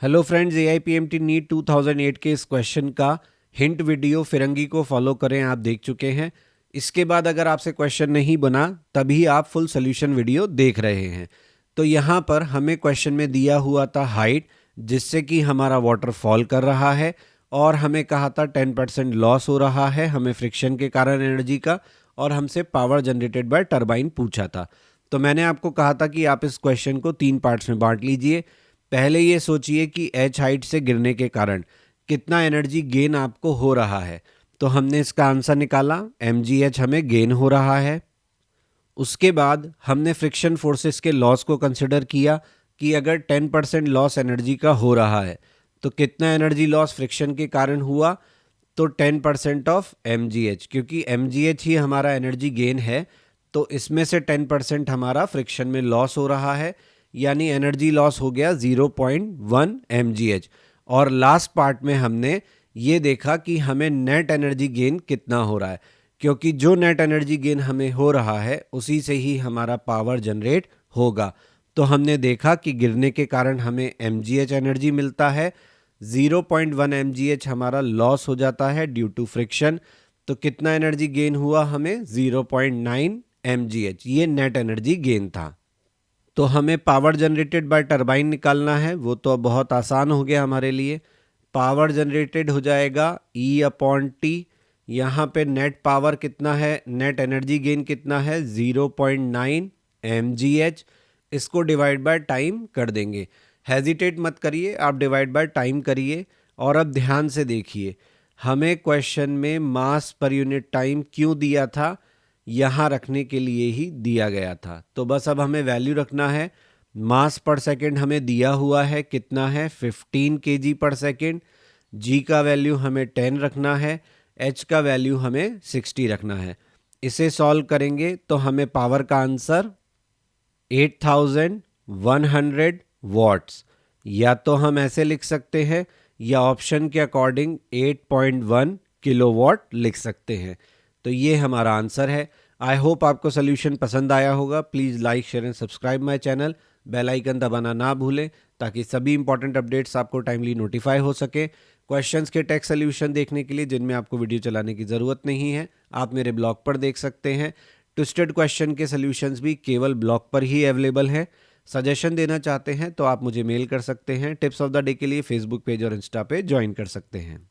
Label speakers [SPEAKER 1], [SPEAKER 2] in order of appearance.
[SPEAKER 1] Hello friends, AIPMT NEET 2008 के इस question का हिंट वीडियो फिरंगी को फॉलो करें आप देख चुके हैं। इसके बाद अगर आपसे क्वेश्चन नहीं बना तभी आप फुल सोल्यूशन वीडियो देख रहे हैं। तो यहाँ पर हमें क्वेश्चन में दिया हुआ था हाइट, जिससे कि हमारा वाटर फॉल कर रहा है और हमें कहा था 10% लॉस हो रहा है हमें फ्रिक्शन के कारण एनर्जी का, और हमसे पावर जनरेटेड बाय टरबाइन पूछा था। तो मैंने आपको कहा था कि आप इस क्वेश्चन को 3 पार्ट्स में बांट लीजिए। पहले ये सोचिए कि एच हाइट से गिरने के कारण कितना एनर्जी गेन आपको हो रहा है। तो हमने इसका आंसर निकाला, mgh हमें गेन हो रहा है। उसके बाद हमने फ्रिक्शन फोर्सेस के लॉस को कंसिडर किया कि अगर 10% लॉस एनर्जी का हो रहा है तो कितना एनर्जी लॉस फ्रिक्शन के कारण हुआ, तो 10% ऑफ mgh, क्योंकि mgh ही हमारा एनर्जी गेन है। तो इसमें से 10% हमारा फ्रिक्शन में लॉस हो रहा है, यानी एनर्जी लॉस हो गया 0.1 mgh। और लास्ट पार्ट में हमने ये देखा कि हमें नेट एनर्जी गेन कितना हो रहा है, क्योंकि जो नेट एनर्जी गेन हमें हो रहा है उसी से ही हमारा पावर जनरेट होगा। तो हमने देखा कि गिरने के कारण हमें mgh एनर्जी मिलता है, 0.1 mgh हमारा लॉस हो जाता है ड्यू टू फ्रिक्शन। तो कितना एनर्जी गेन हुआ हमें, 0.9 mgh, ये नेट एनर्जी गेन था। तो हमें पावर जनरेटेड बाय टरबाइन निकालना है, वो तो अब बहुत आसान हो गया हमारे लिए। पावर जनरेटेड हो जाएगा E/T। यहाँ पे नेट पावर कितना है, नेट एनर्जी गेन कितना है, 0.9 mgh। इसको डिवाइड बाय टाइम कर देंगे। हेजिटेट मत करिए, आप डिवाइड बाय टाइम करिए। और अब ध्यान से देखिए, हमें क्वेश्चन में मास पर यूनिट टाइम क्यों दिया था, यहाँ रखने के लिए ही दिया गया था। तो बस अब हमें वैल्यू रखना है। मास पर सेकंड हमें दिया हुआ है, कितना है, 15 kg पर सेकंड। जी का वैल्यू हमें 10 रखना है, एच का वैल्यू हमें 60 रखना है। इसे सॉल्व करेंगे तो हमें पावर का आंसर 8100 वॉट्स, या तो हम ऐसे लिख सकते हैं या ऑप्शन के अकॉर्डिंग 8.1 किलोवाट लिख सकते हैं। तो ये हमारा आंसर है। आई होप आपको सोल्यूशन पसंद आया होगा। Please like, share and subscribe my channel. Bell icon दबाना ना भूलें ताकि सभी इंपॉर्टेंट अपडेट्स आपको टाइमली नोटिफाई हो सके। क्वेश्चंस के टेक्स्ट सोल्यूशन देखने के लिए जिनमें आपको वीडियो चलाने की ज़रूरत नहीं है, आप मेरे ब्लॉग पर देख सकते हैं। ट्विस्टेड क्वेश्चन के सॉल्यूशंस भी केवल ब्लॉग पर ही अवेलेबल हैं। सजेशन देना चाहते हैं तो आप मुझे मेल कर सकते हैं। टिप्स ऑफ द डे के लिए फेसबुक पेज और इंस्टा पे ज्वाइन कर सकते हैं।